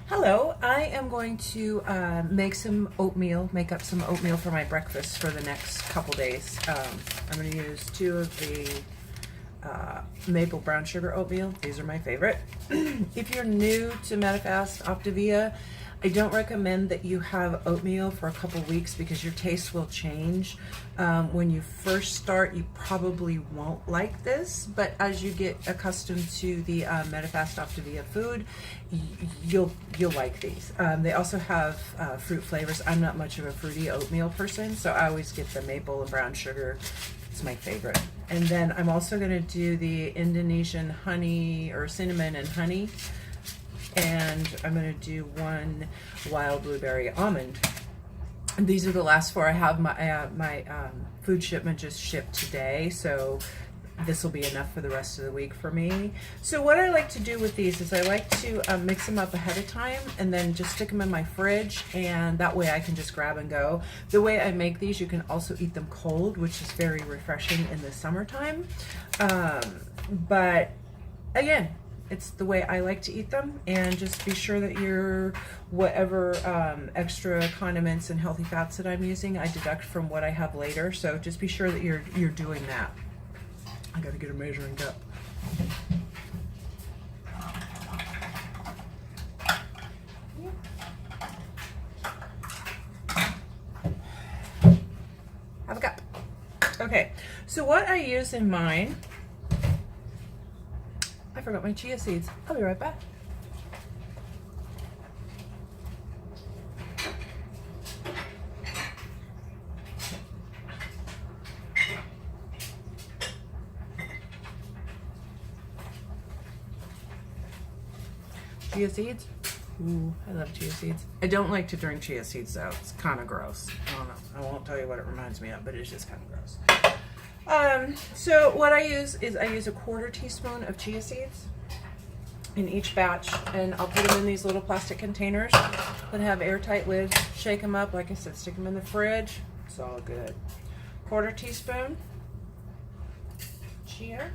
Hello, I am going to make up some oatmeal for my breakfast for the next couple days. I'm going to use 2 of the maple brown sugar oatmeal. These are my favorite. If you're new to Medifast Optavia, I don't recommend that you have oatmeal for a couple weeks because your taste will change. When you first start, you probably won't like this, but as you get accustomed to the Medifast Optavia food, you'll like these. They also have fruit flavors. I'm not much of a fruity oatmeal person, so I always get the maple and brown sugar. It's my favorite. And then I'm also going to do the Indonesian honey or cinnamon and honey. And I'm going to do 1 wild blueberry almond. And these are the last 4. I have my food shipment just shipped today, so this will be enough for the rest of the week for me. So what I like to do with these is I like to mix them up ahead of time and then just stick them in my fridge, and that way I can just grab and go. The way I make these, you can also eat them cold, which is very refreshing in the summertime. But again, it's the way I like to eat them, and just be sure that your whatever extra condiments and healthy fats that I'm using, I deduct from what I have later. So just be sure that you're doing that. I gotta get a measuring cup. Have a cup. Okay, so what I use in mine, I forgot my chia seeds. I'll be right back. Chia seeds? Ooh, I love chia seeds. I don't like to drink chia seeds though. It's kind of gross. I don't know. I won't tell you what it reminds me of, but it's just kind of gross. So what I use is I use a 1/4 teaspoon of chia seeds in each batch, and I'll put them in these little plastic containers that have airtight lids. Shake them up, like I said, stick them in the fridge. It's all good. 1/4 teaspoon chia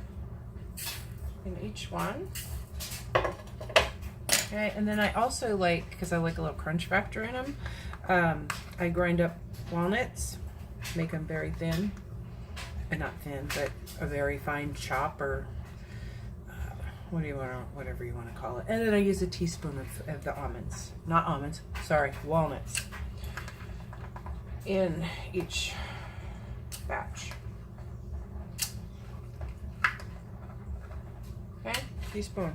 in each one. Okay, and then I also like, because I like a little crunch factor in them, I grind up walnuts, make them very thin. Not thin, but a very fine chop, or whatever you want to call it. And then I use a teaspoon of the walnuts in each batch. Okay, teaspoon.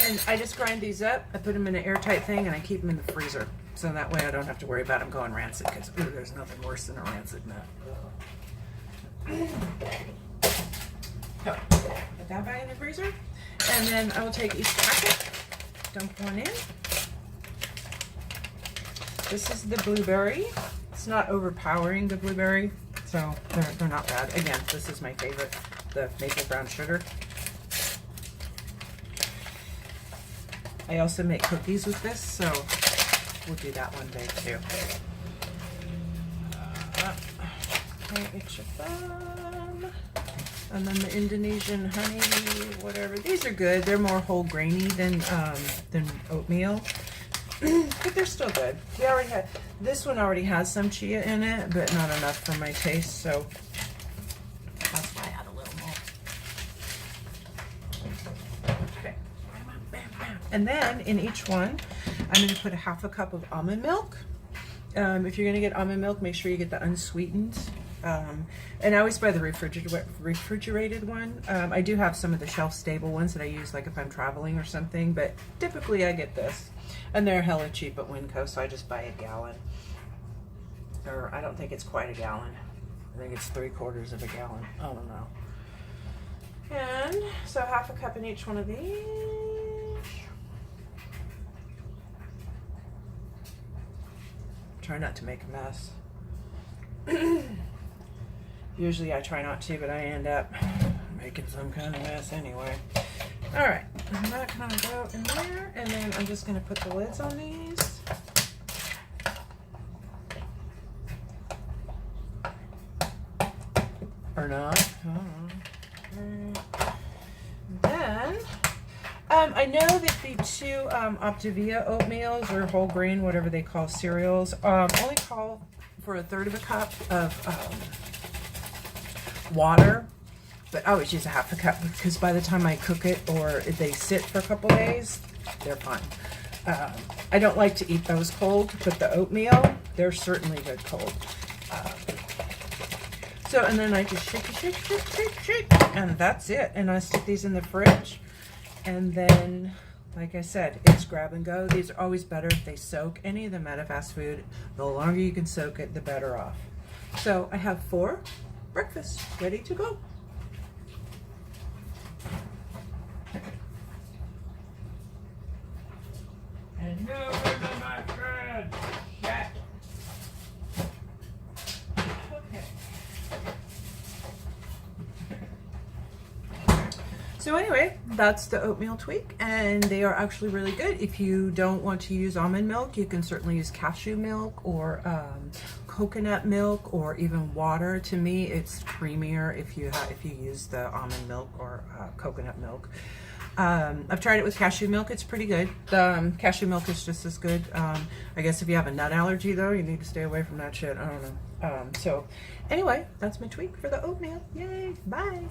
And I just grind these up, I put them in an airtight thing, and I keep them in the freezer. So that way I don't have to worry about them going rancid, because there's nothing worse than a rancid nut. So, put that back in the freezer, and then I will take each packet, dump one in. This is the blueberry. It's not overpowering, the blueberry, so they're not bad. Again, this is my favorite, the maple brown sugar. I also make cookies with this, so we'll do that one day too. Okay, it's your thumb. And then the Indonesian honey, whatever. These are good. They're more whole grainy than oatmeal, but they're still good. This one already has some chia in it, but not enough for my taste, so that's why I add a little more. Okay, and then in each one, I'm going to put a 1/2 cup of almond milk. If you're going to get almond milk, make sure you get the unsweetened. And I always buy the refrigerated one. I do have some of the shelf-stable ones that I use, like if I'm traveling or something, but typically I get this. And they're hella cheap at Winco, so I just buy a gallon. Or I don't think it's quite a gallon. I think it's 3/4 of a gallon. I don't know. And so 1/2 cup in each one of these. Try not to make a mess. Usually I try not to, but I end up making some kind of mess anyway. All right, I'm not gonna go in there, and then I'm just gonna put the lids on these. Or not. I don't know. Then I know that the two Optavia oatmeals or whole grain, whatever they call cereals, only call for a third of a cup of water, but I always use a half a cup because by the time I cook it or if they sit for a couple days, they're fine. I don't like to eat those cold, but the oatmeal, they're certainly good cold. So, and then I just shake, and that's it. And I stick these in the fridge. And then, like I said, it's grab and go. These are always better if they soak. Any of the Medifast food, the longer you can soak it, the better off. So I have 4 breakfasts ready to go. And no women, my friend. Shit. Okay. So anyway, that's the oatmeal tweak, and they are actually really good. If you don't want to use almond milk, you can certainly use cashew milk or coconut milk or even water. To me, it's creamier if you use the almond milk or coconut milk. I've tried it with cashew milk. It's pretty good. The cashew milk is just as good. I guess if you have a nut allergy, though, you need to stay away from that shit. I don't know. So anyway, that's my tweak for the oatmeal. Yay! Bye!